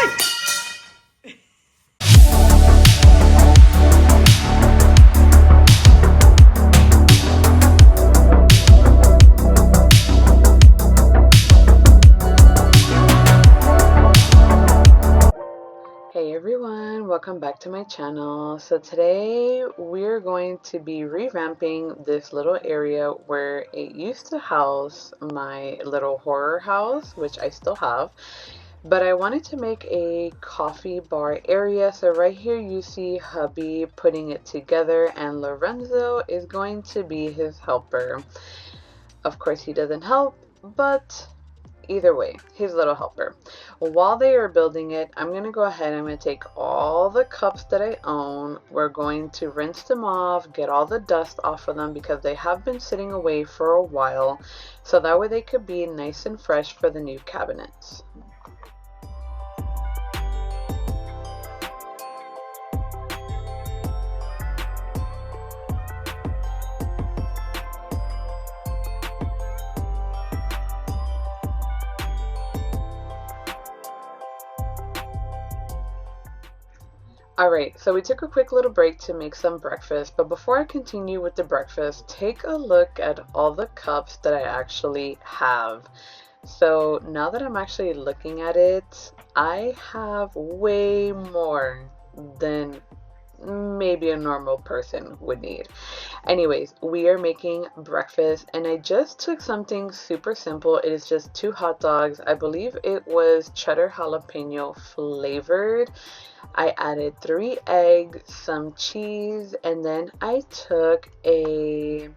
Hey everyone, welcome back to my channel. So today we're going to be revamping this little area where it used to house my little horror house, which I still have, but I wanted to make a coffee bar area. So right here you see hubby putting it together and Lorenzo is going to be his helper. Of course he doesn't help, but either way, his little helper. While they are building it, I'm going to go ahead and I'm going to take all the cups that I own. We're going to rinse them off, get all the dust off of them because they have been sitting away for a while. So that way they could be nice and fresh for the new cabinets. Alright, so we took a quick little break to make some breakfast, but before I continue with the breakfast, take a look at all the cups that I actually have. So now that I'm actually looking at it, I have way more than maybe a normal person would need. Anyways, we are making breakfast and I just took something super simple. It is just 2 hot dogs. I believe it was cheddar jalapeno flavored. I added 3 eggs, some cheese, and then I took a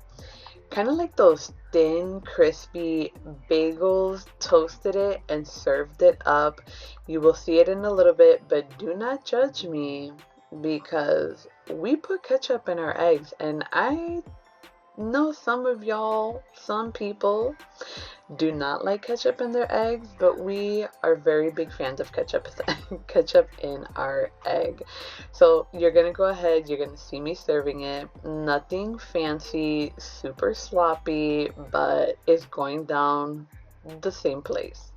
kind of like those thin crispy bagels, toasted it and served it up. You will see it in a little bit, but do not judge me because we put ketchup in our eggs, and I know some of y'all, some people do not like ketchup in their eggs, but we are very big fans of ketchup ketchup in our egg. So you're gonna go ahead, you're gonna see me serving it. Nothing fancy, super sloppy, but it's going down the same place.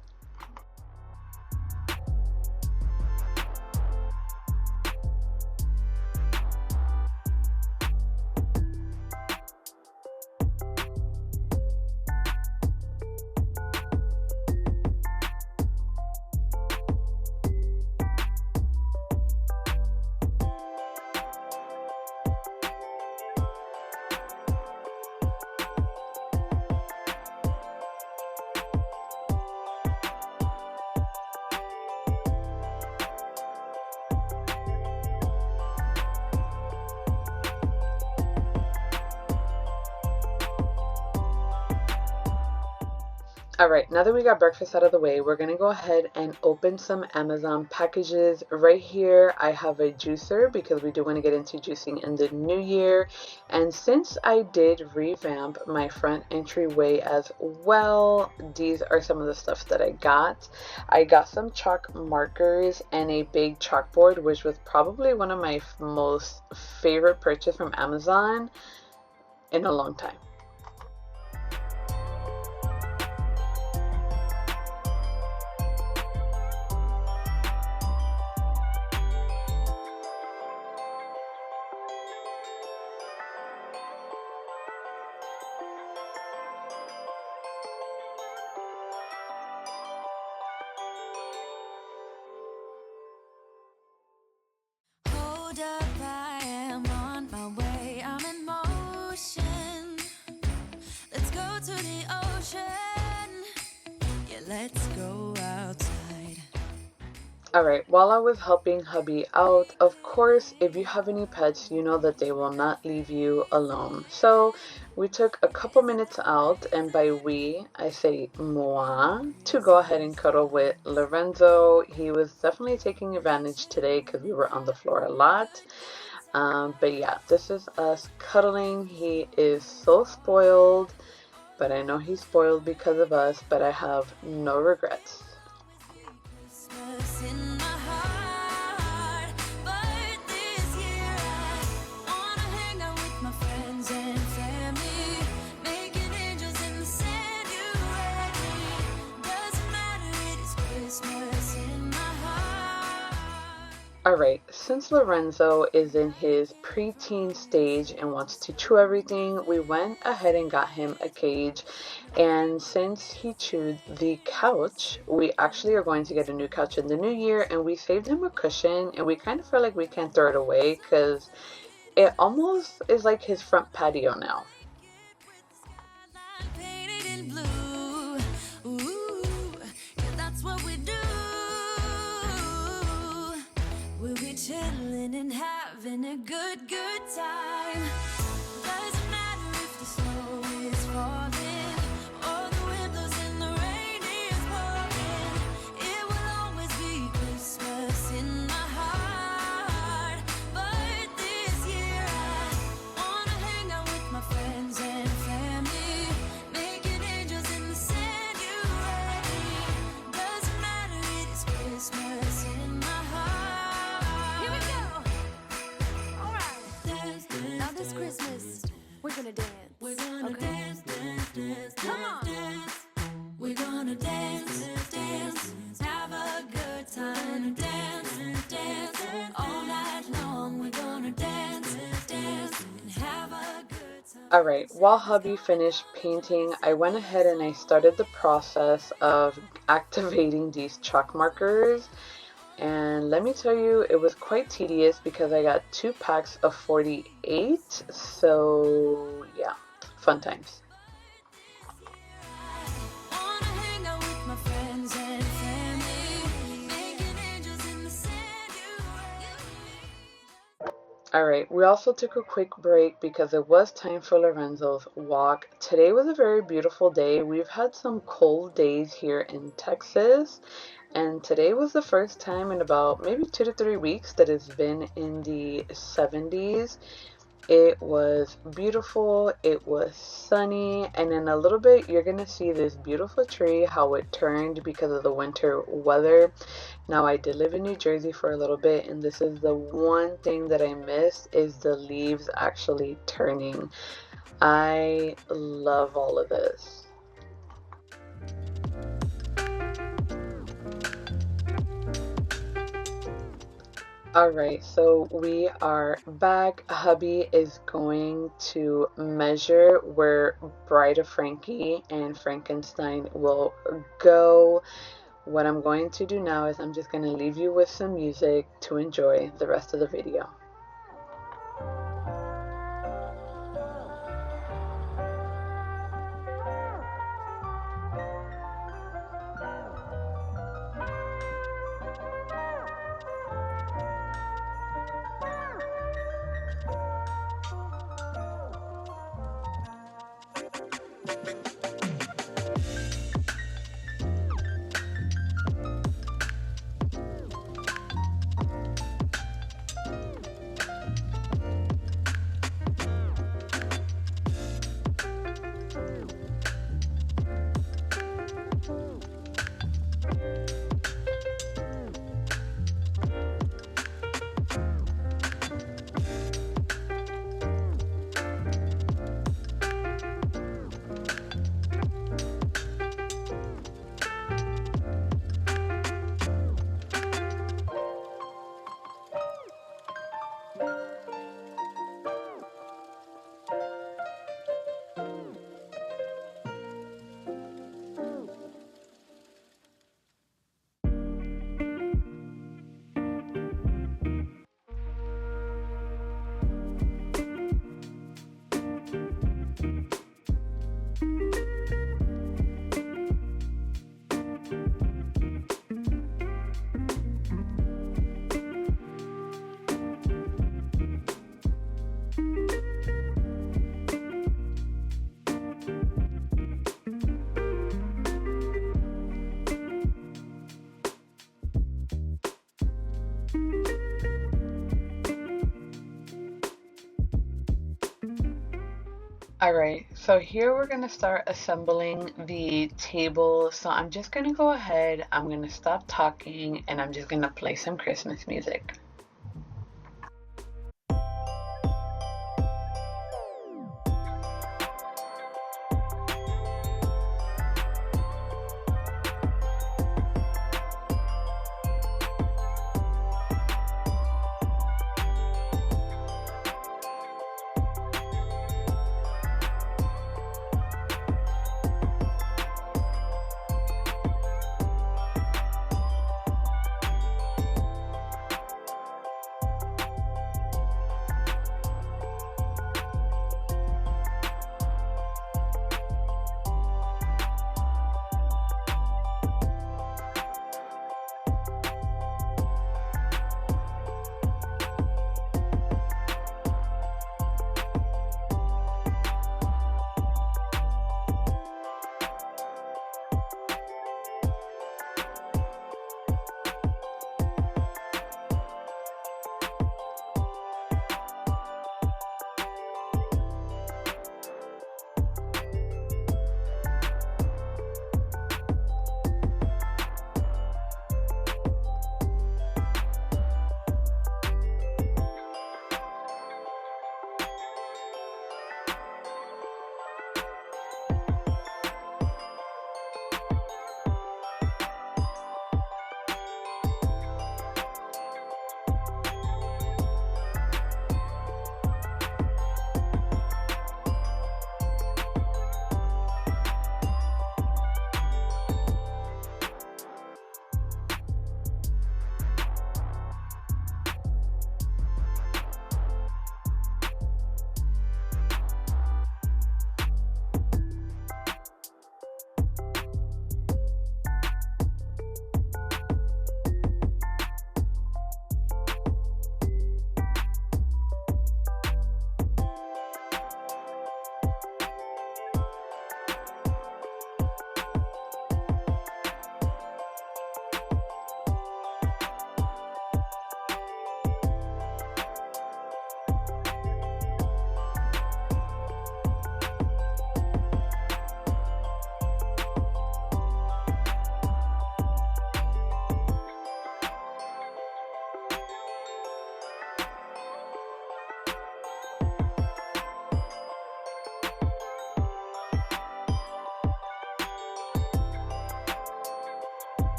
Alright, now that we got breakfast out of the way, we're going to go ahead and open some Amazon packages. Right here, I have a juicer because we do want to get into juicing in the new year. And since I did revamp my front entryway as well, these are some of the stuff that I got. I got some chalk markers and a big chalkboard, which was probably one of my most favorite purchase from Amazon in a long time. Up, I am on my way, I'm in motion. Let's go to the ocean. Yeah, let's go outside. Alright, while I was helping hubby out, of course, if you have any pets, you know that they will not leave you alone. So we took a couple minutes out, and by we, I say moi, to go ahead and cuddle with Lorenzo. He was definitely taking advantage today because we were on the floor a lot. But yeah, this is us cuddling. He is so spoiled, but I know he's spoiled because of us, but I have no regrets. In my heart, but this year I wanna hang out with my friends and family, making angels in the sanctuary. Doesn't matter, it is Christmas in my heart. Alright, since Lorenzo is in his preteen stage and wants to chew everything, we went ahead and got him a cage. And since he chewed the couch, we actually are going to get a new couch in the new year, and we saved him a cushion, and we kind of feel like we can't throw it away because it almost is like his front patio now. Painted in blue. Ooh, yeah, that's what we do. We'll be chilling and having a good time. Doesn't matter if the snow is falling or the wind blows and the rain is pouring. It will always be Christmas in my heart. But this year I wanna hang out with my friends and family, making angels in the January. Doesn't matter, it is Christmas in my heart. Here we go. All right. Dance, now this Christmas, we're gonna dance. We're gonna dance, dance, dance, come on. Dance. We're gonna dance, dance, have a good time. Dance, dance, all night long. We're gonna dance, dance, and have a good time. Alright, while hubby finished painting, I went ahead and I started the process of activating these chalk markers. And let me tell you, it was quite tedious because I got 2 packs of 48. So yeah, fun times. Wanna hang out with my friends and family, making angels in the January. Alright, we also took a quick break because it was time for Lorenzo's walk. Today was a very beautiful day. We've had some cold days here in Texas, and today was the first time in about maybe 2 to 3 weeks that it's been in the 70s. It was beautiful, it was sunny, and in a little bit you're gonna see this beautiful tree, how it turned because of the winter weather. Now, I did live in New Jersey for a little bit, and this is the one thing that I missed, is the leaves actually turning. I love all of this. Alright, so we are back. Hubby is going to measure where Bride of Frankie and Frankenstein will go. What I'm going to do now is I'm just going to leave you with some music to enjoy the rest of the video. Alright, so here we're going to start assembling the table. So I'm just going to go ahead, I'm going to stop talking, and I'm just going to play some Christmas music.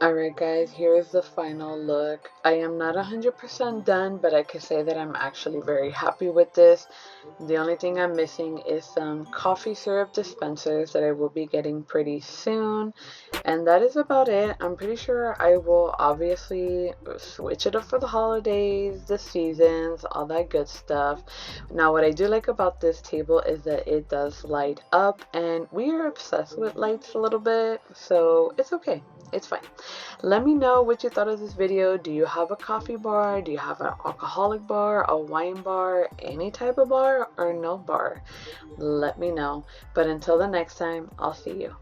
Alright guys, here's the final look. I am not 100% done, but I can say that I'm actually very happy with this. The only thing I'm missing is some coffee syrup dispensers that I will be getting pretty soon. And that is about it. I'm pretty sure I will obviously switch it up for the holidays, the seasons, all that good stuff. Now what I do like about this table is that it does light up, and we are obsessed with lights a little bit, so it's okay. It's fine. Let me know what you thought of this video. Do you have a coffee bar? Do you have an alcoholic bar, a wine bar, any type of bar, or no bar? Let me know. But until the next time, I'll see you.